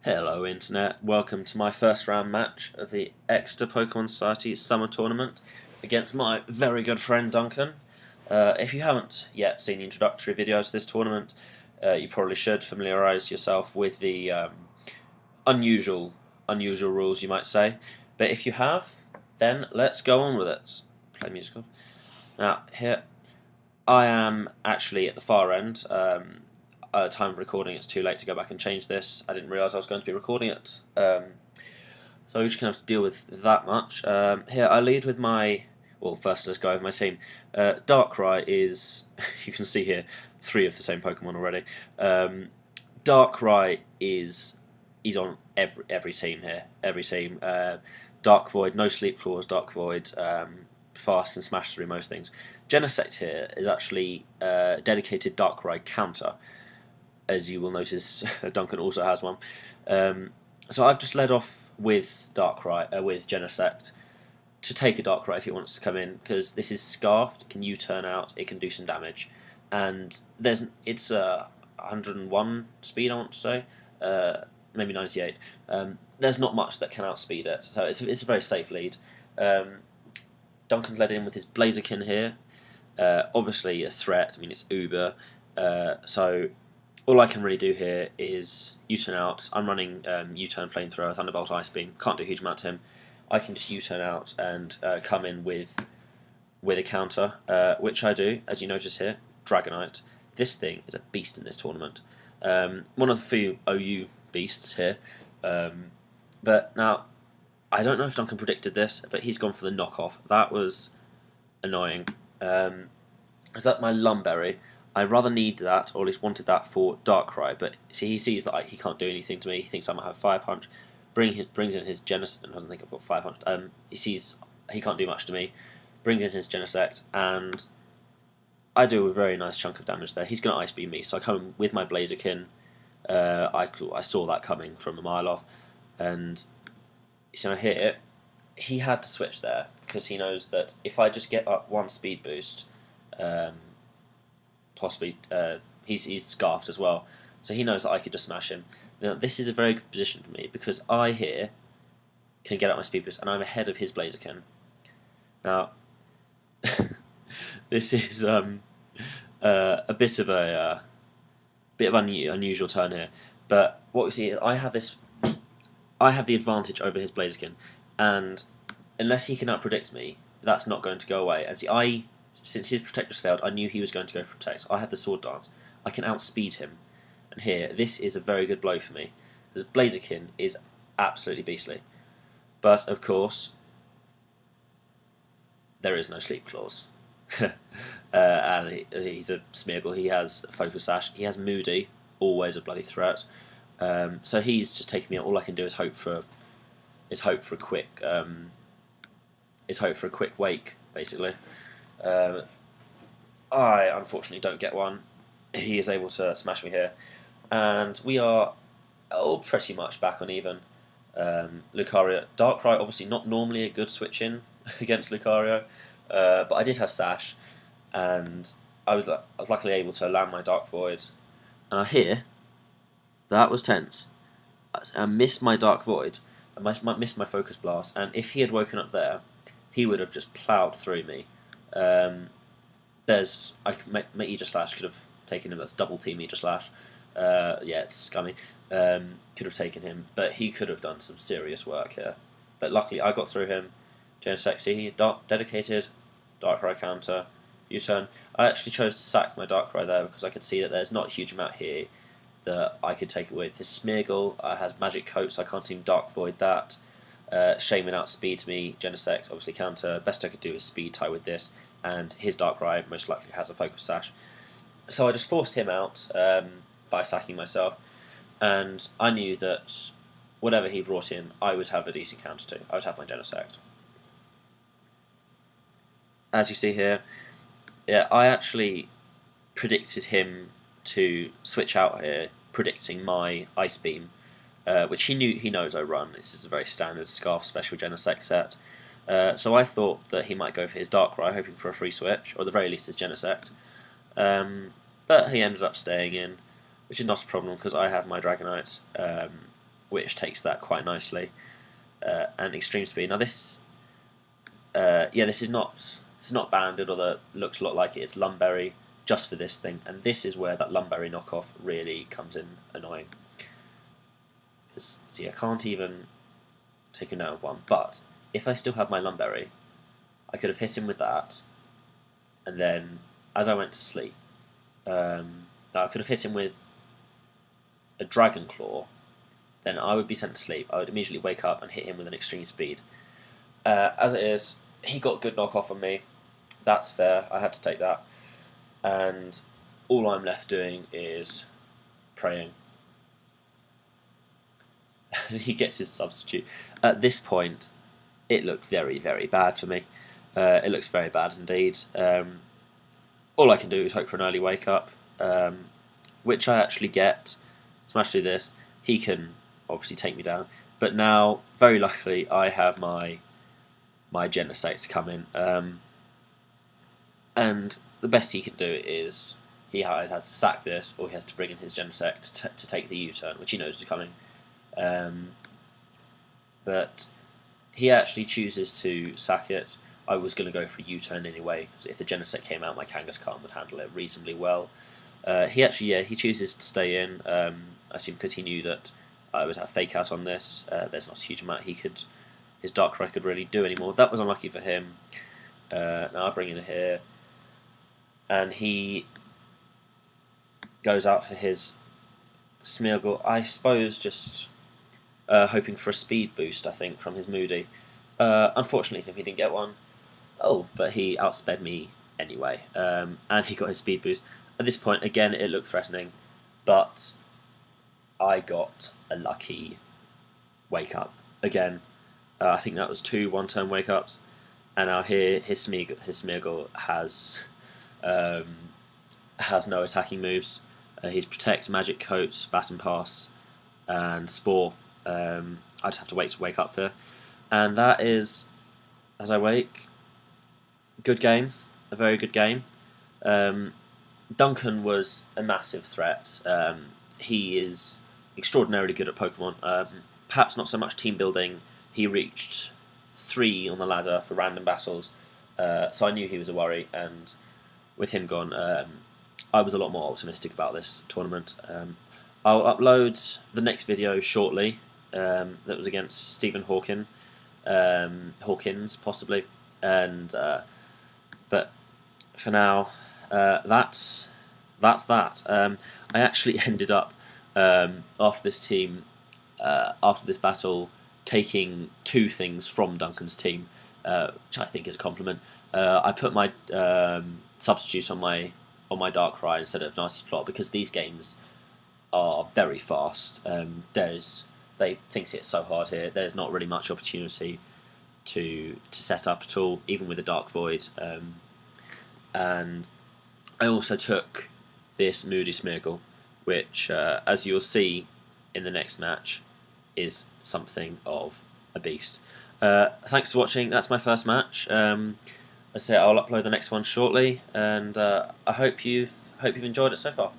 Hello Internet, welcome to my first round match of the Exeter Pokémon Society Summer Tournament against my very good friend Duncan. If you haven't yet seen the introductory videos to this tournament, you probably should familiarise yourself with the unusual rules, you might say. But if you have, then let's go on with it. Play musical. Now, here I am actually at the far end. Time of recording, it's too late to go back and change this. I didn't realise I was going to be recording it, so we're just going to have to deal with that much. Here I lead with my, well, first let's go over my team. Darkrai is, you can see here, 3 of the same Pokemon already. Darkrai is, he's on every team here, every team. Dark Void, no Sleep Claws, Dark Void, fast and smash through most things. Genesect here is actually dedicated Darkrai counter. As you will notice, Duncan also has one. So I've just led off with Darkrai, with Genesect, to take a Darkrai if it wants to come in, because this is Scarfed, it can U-turn out, it can do some damage, and it's 101 speed, I want to say, maybe 98. There's not much that can outspeed it, so it's a very safe lead. Duncan's led in with his Blaziken here, obviously a threat. I mean, it's Uber, so all I can really do here is U-turn out. I'm running U-turn Flamethrower, Thunderbolt, Ice Beam. Can't do a huge amount to him. I can just U-turn out and come in with a counter, which I do, as you notice here. Dragonite. This thing is a beast in this tournament. One of the few OU beasts here. But now, I don't know if Duncan predicted this, but he's gone for the knockoff. That was annoying. Is that my Lumberry? I rather need that, or at least wanted that for Darkrai, but see, he sees that he can't do anything to me. He thinks I might have Fire Punch. Brings in his Genesect. Doesn't think I've got Fire Punch. He sees he can't do much to me. Brings in his Genesect, and I do a very nice chunk of damage there. He's going to Ice Beam me, so I come in with my Blaziken. I saw that coming from a mile off, and so here he had to switch there because he knows that if I just get up one speed boost. Possibly, he's Scarfed as well, so he knows that I could just smash him. Now, this is a very good position for me because I here can get up my speed boost, and I'm ahead of his Blaziken. Now, this is a bit of unusual turn here, but what we see is I have the advantage over his Blaziken, and unless he can outpredict me, that's not going to go away. And see, since his Protector's failed, I knew he was going to go for Protect. I had the Sword Dance. I can outspeed him. And here, this is a very good blow for me. Because Blaziken is absolutely beastly. But, of course, there is no Sleep Claws. And he's a Smeargle. He has Focus Sash. He has Moody. Always a bloody threat. So he's just taking me out. All I can do is hope for a quick wake, basically. I unfortunately don't get one. He is able to smash me here, and we are pretty much back on even. Lucario, Darkrai, obviously not normally a good switch in against Lucario, but I did have Sash, and I was luckily able to land my Dark Void. And that was tense. I missed my Dark Void, I missed my Focus Blast, and if he had woken up there, he would have just ploughed through me. Aegis Slash could have taken him. That's double team Aegis Slash. Yeah, it's scummy. Could have taken him, but he could have done some serious work here. But luckily, I got through him. Genesect, dedicated Darkrai counter. U-turn. I actually chose to sack my Darkrai there because I could see that there's not a huge amount here that I could take it with. This Smeargle has Magic Coat, so I can't even Dark Void that. Shaman outspeeds me, Genesect obviously counter. Best I could do is speed tie with this, and his Darkrai most likely has a Focus Sash. So I just forced him out by sacking myself, and I knew that whatever he brought in, I would have a decent counter to. I would have my Genesect. As you see here, yeah, I actually predicted him to switch out here, predicting my Ice Beam. Which he knows I run. This is a very standard Scarf Special Genesect set. So I thought that he might go for his Darkrai, hoping for a free switch, or at the very least his Genesect. But he ended up staying in, which is not a problem because I have my Dragonite. which takes that quite nicely. And extreme speed. Now this, this is not banded, although it looks a lot like it. It's Lumberry just for this thing, and this is where that Lumberry knockoff really comes in annoying. See, I can't even take him down with one, but if I still had my Lumberry, I could have hit him with that, and then as I went to sleep, I could have hit him with a Dragon Claw. Then I would be sent to sleep. I would immediately wake up and hit him with an extreme speed. As it is, he got good knockoff on me. That's fair. I had to take that. And all I'm left doing is praying. He gets his substitute. At this point, it looked very, very bad for me. It looks very bad indeed. All I can do is hope for an early wake up, which I actually get. Smash through this. He can obviously take me down. But now, very luckily, I have my Genesect come in. And the best he can do is he either has to sack this or he has to bring in his Genesect to take the U-turn, which he knows is coming. But he actually chooses to sack it. I was going to go for a U-turn anyway, because if the Genesect came out, my Kangaskhan would handle it reasonably well. He chooses to stay in, I assume because he knew that I would have Fake Out on this. There's not a huge amount his Darkrai could really do anymore. That was unlucky for him. Now I bring in here, and he goes out for his Smeargle. I suppose just hoping for a speed boost, I think, from his Moody. Unfortunately, he didn't get one. Oh, but he outsped me anyway, and he got his speed boost. At this point, again, it looked threatening, but I got a lucky wake up. Again, I think that was 2 one-turn wake ups, and now here his Smeargle has no attacking moves. He's Protect, Magic Coat, Baton Pass, and Spore. I just have to wait to wake up here, and that is, as I wake, good game, a very good game. Duncan was a massive threat. He is extraordinarily good at Pokemon. Perhaps not so much team building. He reached 3 on the ladder for random battles, so I knew he was a worry. And with him gone, I was a lot more optimistic about this tournament. I'll upload the next video shortly. That was against Stephen Hawkins, possibly. And but for now, that's that. I actually ended up after this battle, taking 2 things from Duncan's team, which I think is a compliment. I put my substitute on my Darkrai instead of Nicest Plot because these games are very fast. They thinks it's so hard here. There's not really much opportunity to set up at all, even with a Dark Void. And I also took this Moody Smeargle, which, as you'll see in the next match, is something of a beast. Thanks for watching. That's my first match. I say I'll upload the next one shortly, and I hope you've enjoyed it so far.